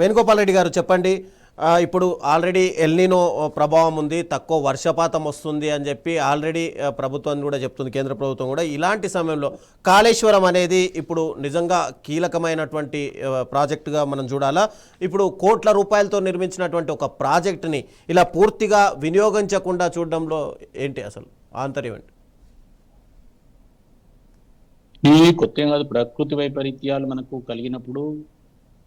వేణుగోపాల్ రెడ్డి గారు చెప్పండి. ఇప్పుడు ఆల్రెడీ ఎల్నినో ప్రభావం ఉంది, తక్కువ వర్షపాతం వస్తుంది అని చెప్పి ఆల్రెడీ ప్రభుత్వం కూడా చెప్తుంది, కేంద్ర ప్రభుత్వం కూడా. ఇలాంటి సమయంలో కాళేశ్వరం అనేది ఇప్పుడు నిజంగా కీలకమైనటువంటి ప్రాజెక్టుగా మనం చూడాలా? ఇప్పుడు కోట్ల రూపాయలతో నిర్మించినటువంటి ఒక ప్రాజెక్టుని ఇలా పూర్తిగా వినియోగించకుండా చూడడంలో ఏంటి అసలు ఆంతర్యం ఏంటి? ఈ కొత్త కాదు, ప్రకృతి వైపరీత్యాలు మనకు కలిగినప్పుడు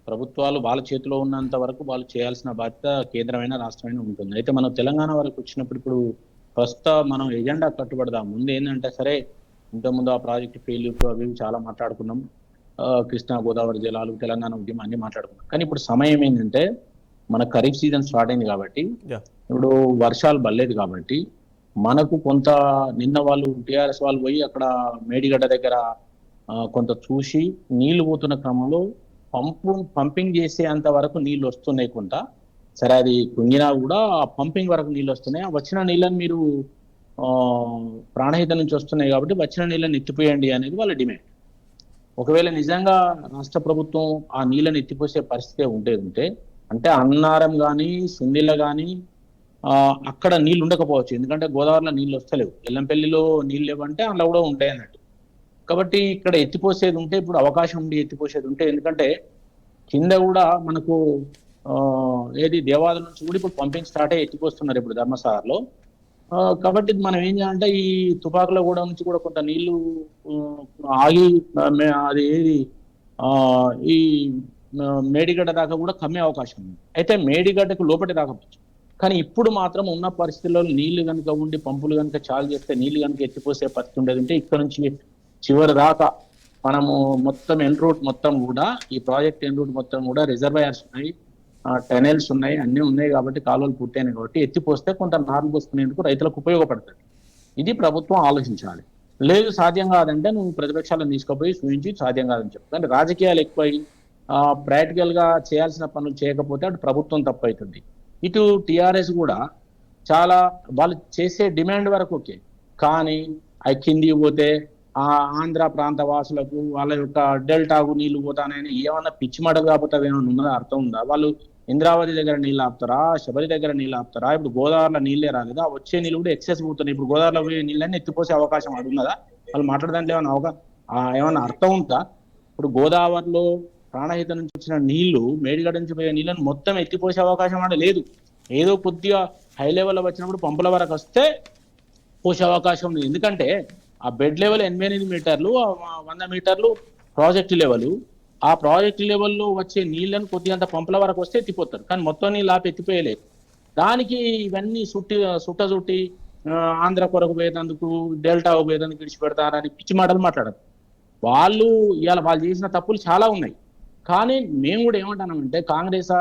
ప్రభుత్వాలు వాళ్ళ చేతిలో ఉన్నంత వరకు వాళ్ళు చేయాల్సిన బాధ్యత కేంద్రమైన రాష్ట్రమైన ఉంటుంది. అయితే మనం తెలంగాణ వరకు వచ్చినప్పుడు ఇప్పుడు మనం ఎజెండా కట్టుబడదాం. ముందు ఏంటంటే సరే, ఇంతకుముందు ఆ ప్రాజెక్టు ఫెయిల్యూర్ అవి చాలా మాట్లాడుకున్నాం, కృష్ణా గోదావరి జలాలు, తెలంగాణ ఉద్యమం అన్ని మాట్లాడుకున్నాం. కానీ ఇప్పుడు సమయం ఏంటంటే మన ఖరీఫ్ సీజన్ స్టార్ట్ అయింది కాబట్టి, ఇప్పుడు వర్షాలు పడలేదు కాబట్టి మనకు కొంత నిన్న వాళ్ళు టీఆర్ఎస్ వాళ్ళు పోయి అక్కడ మేడిగడ్డ దగ్గర కొంత చూసి నీళ్లు పోతున్న క్రమంలో పంపింగ్ చేసే అంత వరకు నీళ్లు వస్తున్నాయి కొంత. సరే, అది కుంగినా కూడా పంపింగ్ వరకు నీళ్ళు వస్తున్నాయి. వచ్చిన నీళ్ళని మీరు ప్రాణహిత నుంచి వస్తున్నాయి కాబట్టి వచ్చిన నీళ్ళని ఎత్తిపోయండి అనేది వాళ్ళ డిమాండ్. ఒకవేళ నిజంగా రాష్ట్ర ప్రభుత్వం ఆ నీళ్ళని ఎత్తిపోసే పరిస్థితి ఉంటే అంటే అన్నారం కానీ సుందిల్ల కానీ అక్కడ నీళ్ళు ఉండకపోవచ్చు. ఎందుకంటే గోదావరిలో నీళ్ళు వస్తలేవు, ఎల్లంపల్లిలో నీళ్ళు లేవంటే అందులో కూడా ఉంటాయి అన్నట్టు. కాబట్టి ఇక్కడ ఎత్తిపోసేది ఉంటే, ఇప్పుడు అవకాశం ఉండి ఎత్తిపోసేది ఉంటే, ఎందుకంటే కింద కూడా మనకు ఏది దేవాలయం నుంచి కూడా ఇప్పుడు పంపింగ్ స్టార్ట్ అయ్యి ఎత్తిపోస్తున్నారు ఇప్పుడు ధర్మసాగర్లో. కాబట్టి మనం ఏం చేయాలంటే ఈ తుపాకుల కూడా నుంచి కూడా కొంత నీళ్లు ఆగి అది ఏది ఈ మేడిగడ్డ దాకా కూడా కమ్మే అవకాశం ఉంది. అయితే మేడిగడ్డకు లోపటి దాకపోవచ్చు. కానీ ఇప్పుడు మాత్రం ఉన్న పరిస్థితుల్లో నీళ్లు కనుక ఉండి పంపులు కనుక చాలు చేస్తే నీళ్లు కనుక ఎత్తిపోసే పరిస్థితి ఉండేది ఉంటే ఇక్కడ నుంచి చివరి దాకా మనము మొత్తం ఎన్ రూట్ మొత్తం కూడా, ఈ ప్రాజెక్ట్ ఎన్ రూట్ మొత్తం కూడా రిజర్వాయర్స్ ఉన్నాయి, టెనెల్స్ ఉన్నాయి, అన్నీ ఉన్నాయి కాబట్టి కాలువలు పూర్తయినాయి కాబట్టి ఎత్తిపోస్తే కొంత నార్లు పోసుకునేందుకు రైతులకు ఉపయోగపడుతుంది. ఇది ప్రభుత్వం ఆలోచించాలి. లేదు సాధ్యం కాదంటే నువ్వు ప్రతిపక్షాలను తీసుకుపోయి చూపించి సాధ్యం కాదని చెప్పు. కానీ రాజకీయాలు ఎక్కువై ప్రాక్టికల్ గా చేయాల్సిన పనులు చేయకపోతే అటు ప్రభుత్వం తప్పు అవుతుంది. ఇటు టీఆర్ఎస్ కూడా చాలా వాళ్ళు చేసే డిమాండ్ వరకు ఓకే, కానీ అవి కిందికి పోతే ఆ ఆంధ్ర ప్రాంత వాసులకు వాళ్ళ యొక్క డెల్టాకు నీళ్లు పోతానని ఏమన్నా పిచ్చి మడలు కాకపోతే ఏమన్నా ఉన్నదా? అర్థం ఉందా? వాళ్ళు ఇంద్రావతి దగ్గర నీళ్ళు ఆపుతారా, శబరి దగ్గర నీళ్ళు ఆపుతారా? ఇప్పుడు గోదావరిలో నీళ్ళే రాలేదా? వచ్చే నీళ్ళు కూడా ఎక్సెస్ పోతున్నాయి. ఇప్పుడు గోదావరిలో పోయే నీళ్ళని ఎత్తిపోసే అవకాశం అడుగున్నదా? వాళ్ళు మాట్లాడదాంట్లో ఏమన్నా అర్థం ఉందా? ఇప్పుడు గోదావరిలో ప్రాణహిత నుంచి వచ్చిన నీళ్లు, మేడిగడ్డ నుంచి పోయే నీళ్ళని మొత్తం ఎత్తిపోసే అవకాశం అంటే లేదు. ఏదో కొద్దిగా హై లెవెల్లో వచ్చినప్పుడు పంపుల వరకు వస్తే పోసే అవకాశం ఉంది. ఎందుకంటే ఆ బెడ్ లెవెల్ 88 మీటర్లు, 100 మీటర్లు ప్రాజెక్టు లెవెల్. ఆ ప్రాజెక్టు లెవెల్లో వచ్చే నీళ్ళని కొద్దిగంత పంపుల వరకు వస్తే ఎత్తిపోతారు, కానీ మొత్తం నీళ్ళు ఆపి ఎత్తిపోయలేదు. దానికి ఇవన్నీ చుట్టి ఆంధ్ర కొరకు పోయేందుకు, డెల్టా పోయేందుకు విడిచిపెడతారని పిచ్చి మాటలు మాట్లాడరు. వాళ్ళు చేసిన తప్పులు చాలా ఉన్నాయి. కానీ మేము కూడా ఏమంటున్నామంటే కాంగ్రెస్,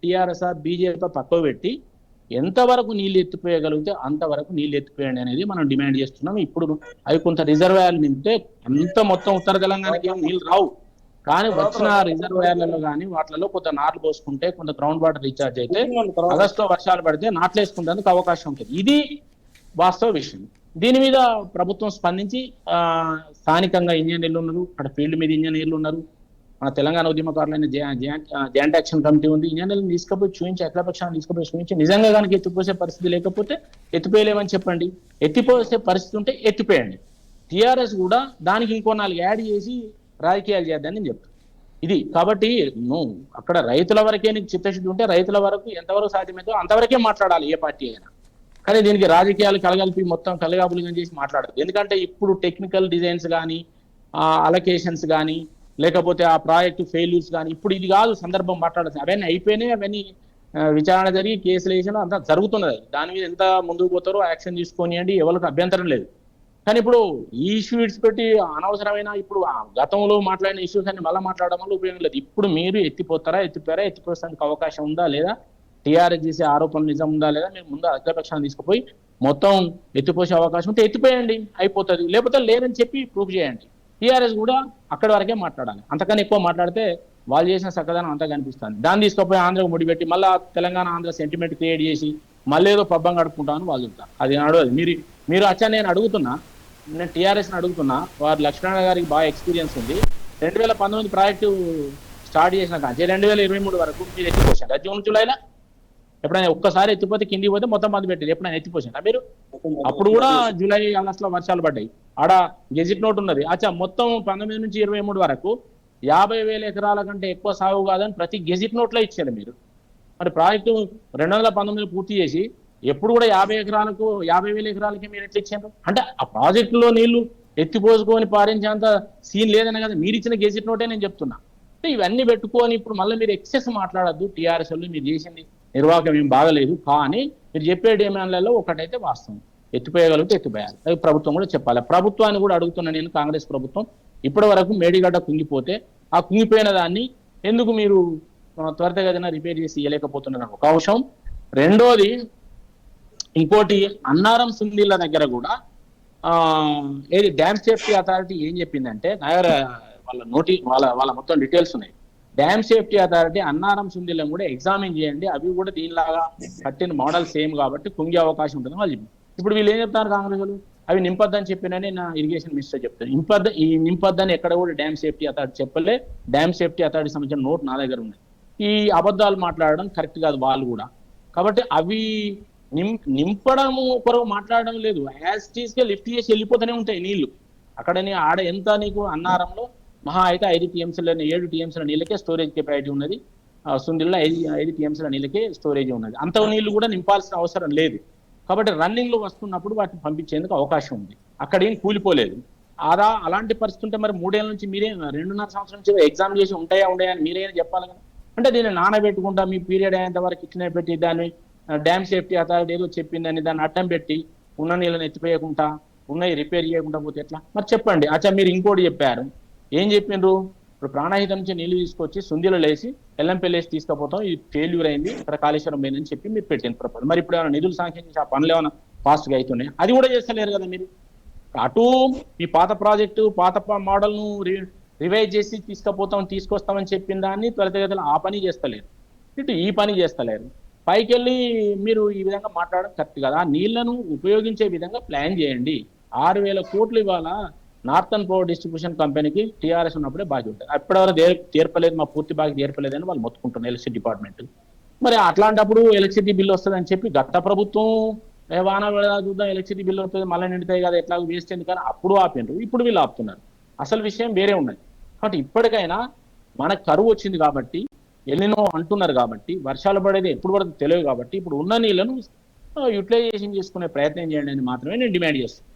టీఆర్ఎస్, బీజేపీ పక్కకు పెట్టి ఎంతవరకు నీళ్ళు ఎత్తిపోయగలిగితే అంతవరకు నీళ్ళు ఎత్తిపోయండి అనేది మనం డిమాండ్ చేస్తున్నాం. ఇప్పుడు అవి కొంత రిజర్వాయర్లు నింపితే అంత మొత్తం ఉత్తర తెలంగాణకి ఏం నీళ్ళు రావు, కానీ వచ్చిన రిజర్వాయర్లలో కానీ వాటిలో కొంత నాట్లు పోసుకుంటే, కొంత గ్రౌండ్ వాటర్ రీఛార్జ్ అయితే ఆగస్టులో వర్షాలు పడితే నాట్లు వేసుకుంటేందుకు అవకాశం ఉంటుంది. ఇది వాస్తవ విషయం. దీని మీద ప్రభుత్వం స్పందించి స్థానికంగా ఇంజనీర్లు ఉన్నారు, అక్కడ ఫీల్డ్ మీద ఇంజనీర్లు ఉన్నారు, మన తెలంగాణ ఉద్యమకారులైన జాయింట్ యాక్షన్ కమిటీ ఉంది. ఇంజనీర్లను తీసుకుపోయి చూపించి, అఖిలపక్షాన్ని తీసుకుపోయి చూపించి, నిజంగా కనుక ఎత్తిపోసే పరిస్థితి లేకపోతే ఎత్తిపోయలేమని చెప్పండి. ఎత్తిపోసే పరిస్థితి ఉంటే ఎత్తిపోయండి. టీఆర్ఎస్ కూడా దానికి ఇంకో 4 యాడ్ చేసి రాజకీయాలు చేద్దామని నేను చెప్తాను. ఇది కాబట్టి నువ్వు అక్కడ రైతుల వరకే నీకు చిత్తశుద్ధి ఉంటే రైతుల వరకు ఎంతవరకు సాధ్యమైందో అంతవరకే మాట్లాడాలి ఏ పార్టీ అయినా. కానీ దీనికి రాజకీయాలు కలగలిపి మొత్తం కలగాపులిగా చేసి మాట్లాడదు. ఎందుకంటే ఇప్పుడు టెక్నికల్ డిజైన్స్ కానీ, అలొకేషన్స్ కానీ, లేకపోతే ఆ ప్రాజెక్టు ఫెయిల్యూర్స్ కానీ ఇప్పుడు ఇది కాదు సందర్భం మాట్లాడాల్సింది. అవన్నీ అయిపోయినాయి, అవన్నీ విచారణ జరిగి కేసులు వేసినా అంతా జరుగుతున్నది. దాని మీద ఎంత ముందుకు పోతారో యాక్షన్ తీసుకొనియండి, ఎవరికి అభ్యంతరం లేదు. కానీ ఇప్పుడు ఈ ఇష్యూ విడిచిపెట్టి అనవసరమైన ఇప్పుడు గతంలో మాట్లాడిన ఇష్యూస్ అన్ని మళ్ళీ మాట్లాడడం వల్ల ఉపయోగం లేదు. ఇప్పుడు మీరు ఎత్తిపోయేందుకు అవకాశం ఉందా లేదా, టీఆర్ఎస్ చేసే ఆరోపణలు నిజం ఉందా లేదా, మీరు ముందు అఖిలపక్షాన్ని తీసుకుపోయి మొత్తం ఎత్తిపోసే అవకాశం ఉంటే ఎత్తిపోయండి, అయిపోతుంది. లేకపోతే లేదని చెప్పి ప్రూఫ్ చేయండి. టీఆర్ఎస్ కూడా అక్కడి వరకే మాట్లాడాలి. అంతకన్నా ఎక్కువ మాట్లాడితే వాళ్ళు చేసిన చక్కదనం అంతా కనిపిస్తుంది. దాన్ని తీసుకుపోయి ఆంధ్రకు ముడిపెట్టి మళ్ళీ తెలంగాణ ఆంధ్ర సెంటిమెంట్ క్రియేట్ చేసి మళ్ళీ ఏదో పబ్బం గడుపుకుంటామని వాళ్ళు చెప్తారు. అది నడవదు. మీరు వచ్చా నేను టీఆర్ఎస్ని అడుగుతున్నా, వారు లక్ష్మణ గారికి బాగా ఎక్స్పీరియన్స్ ఉంది. 2019 ప్రాజెక్టు స్టార్ట్ చేసిన కాంచి 2023 వరకు మీరు ఎత్తిపోసారు జూన్ జూలైలో ఎప్పుడైనా ఒక్కసారి ఎత్తిపోతే కిందికి పోతే మొత్తం బంద్ పెట్టారు. ఎప్పుడైనా ఎత్తిపోసారా మీరు? అప్పుడు కూడా జూలై ఆగస్టులో వర్షాలు పడ్డాయి. ఆడ గెజిట్ నోట్ ఉన్నది. అచ్చా మొత్తం 19 నుంచి 23 వరకు 50,000 ఎకరాల కంటే ఎక్కువ సాగు కాదని ప్రతి గెజిట్ నోట్లో ఇచ్చారు మీరు. మరి ప్రాజెక్టు 2019 పూర్తి చేసి ఎప్పుడు కూడా 50,000 ఎకరాలకి మీరు ఎట్లా ఇచ్చారు? అంటే ఆ ప్రాజెక్టులో నీళ్లు ఎత్తిపోసుకొని పారించేంత సీన్ లేదనే కదా మీరు ఇచ్చిన గెజిట్ నోటే నేను చెప్తున్నా. అంటే ఇవన్నీ పెట్టుకొని ఇప్పుడు మళ్ళీ మీరు ఎక్సెస్ మాట్లాడద్దు. టీఆర్ఎస్ వాళ్ళు మీరు చేసింది నిర్వాహకం ఏం బాగలేదు, కానీ మీరు చెప్పే డిమాండ్లలో ఒకటైతే వాస్తవం, ఎత్తిపోయగలిగితే ఎత్తిపోయాలి. అది ప్రభుత్వం కూడా చెప్పాలి. ప్రభుత్వాన్ని కూడా అడుగుతున్నా నేను, కాంగ్రెస్ ప్రభుత్వం ఇప్పటి వరకు మేడిగడ్డ కుంగిపోతే ఆ కుంగిపోయిన దాన్ని ఎందుకు మీరు త్వరితగతిన రిపేర్ చేసి ఇవ్వలేకపోతున్నారు ఒక అంశం. రెండోది ఇంకోటి, అన్నారం సుందీళ్ళ దగ్గర కూడా ఏది డ్యామ్ సేఫ్టీ అథారిటీ ఏం చెప్పిందంటే, నా దగ్గర వాళ్ళ మొత్తం డీటెయిల్స్ ఉన్నాయి. డ్యామ్ సేఫ్టీ అథారిటీ అన్నారం సుందీలను కూడా ఎగ్జామిన్ చేయండి, అవి కూడా దీనిలాగా కట్టిన మోడల్ సేమ్ కాబట్టి కుంగే అవకాశం ఉంటుందని వాళ్ళు చెప్పి. ఇప్పుడు వీళ్ళు ఏం చెప్తారు కాంగ్రెస్ వాళ్ళు, అవి నింపొద్దని చెప్పినని నా ఇరిగేషన్ మినిస్టర్ చెప్తారు. నింపొద్దని ఎక్కడ కూడా డ్యామ్ సేఫ్టీ అథారిటీ చెప్పలే. డ్యామ్ సేఫ్టీ అథారిటీ సంబంధించిన నోట్ నా దగ్గర ఉంది. ఈ అబద్ధాలు మాట్లాడడం కరెక్ట్ కాదు వాళ్ళు కూడా. కాబట్టి అవి నింపడం కొరకు మాట్లాడడం లేదు, యాజ్ టీస్ గా లిఫ్ట్ చేసి వెళ్ళిపోతూనే ఉంటాయి నీళ్లు. అక్కడని ఆడ ఎంత నీకు అన్నారంలో మహా అయితే 5 టీఎంసీల 7 టీఎంసీల నీళ్ళకే స్టోరేజ్ కెపాసిటీ ఉన్నది. సుందిల్లో 5 టీఎంసీల నీళ్ళకే స్టోరేజ్ ఉన్నది. అంత నీళ్లు కూడా నింపాల్సిన అవసరం లేదు. కాబట్టి రన్నింగ్ లో వస్తున్నప్పుడు వాటిని పంపించేందుకు అవకాశం ఉంది. అక్కడ ఏం కూలిపోలేదు. అలాంటి పరిస్థితి ఉంటే మరి 3 ఏళ్ళ నుంచి మీరే 2.5 సంవత్సరం నుంచి ఎగ్జామ్ చేసి ఉంటాయా అని మీరేనా చెప్పాలి కదా. అంటే దీన్ని నానబెట్టుకుంటా మీ పీరియడ్ అయ్యేంత వరకు ఇట్లనే పెట్టి దాన్ని డ్యామ్ సేఫ్టీ అథారిటీ ఏదో చెప్పిందని దాన్ని అడ్డం పెట్టి ఉన్న నీళ్ళని ఎత్తిపోయకుండా ఉన్నాయి రిపేర్ చేయకుండా పోతే ఎట్లా? మరి చెప్పండి. అచ్చా మీరు ఇంకోటి చెప్పారు, ఏం చెప్పిండ్రు? ఇప్పుడు ప్రాణహితం నుంచి నీళ్లు తీసుకొచ్చి సుందీలో లేసి ఎల్లంపల్లేసి తీసుకుపోతాం, ఇది ఫెయిల్యూర్ అయింది, ఇక్కడ కాళేశ్వరం పోయిందని చెప్పి మీరు పెట్టిన ప్రపోజల్. మరి ఇప్పుడు ఏమైనా నిధులు శాంక్షన్ చేసి ఆ పనులు ఏమైనా ఫాస్ట్గా అవుతున్నాయి? అది కూడా చేస్తలేరు కదా మీరు. అటు ఈ పాత ప్రాజెక్టు పాత మోడల్ను రివైజ్ చేసి తీసుకొస్తామని చెప్పిన దాన్ని త్వరితగతిలో ఆ పని చేస్తలేరు, ఇటు ఈ పని చేస్తలేరు. పైకి వెళ్ళి మీరు ఈ విధంగా మాట్లాడడం కరెక్ట్ కదా. నీళ్లను ఉపయోగించే విధంగా ప్లాన్ చేయండి. 6,000 కోట్లు ఇవాళ నార్థన్ పవర్ డిస్ట్రిబ్యూషన్ కంపెనీకి టీఆర్ఎస్ ఉన్నప్పుడే బాకీ ఉంటుంది. ఇప్పటివరకు తీర్పలేదు, మా పూర్తి బాకీ తీర్పలేదని వాళ్ళు మొత్తుకుంటున్నారు ఎలక్ట్రిసిటీ డిపార్ట్మెంట్. మరి అట్లాంటప్పుడు ఎలక్ట్రిసిటీ బిల్ వస్తుందని చెప్పి గత ప్రభుత్వం వాన చూద్దాం ఎలక్ట్రిసిటీ బిల్ వస్తుంది మళ్ళీ నిండుతాయి కదా ఎట్లా వేస్ట్ ఎందుకని అప్పుడు ఆపిండ్రు, ఇప్పుడు వీళ్ళు ఆపుతున్నారు. అసలు విషయం వేరే ఉన్నది. కాబట్టి ఇప్పటికైనా మనకు కరువు వచ్చింది కాబట్టి, ఎల్లినో అంటున్నారు కాబట్టి, వర్షాలు పడేది ఎప్పుడు పడుతుంది తెలియదు కాబట్టి, ఇప్పుడు ఉన్న నీళ్లను యూటిలైజేషన్ చేసుకునే ప్రయత్నం చేయండి అని మాత్రమే నేను డిమాండ్ చేస్తాను.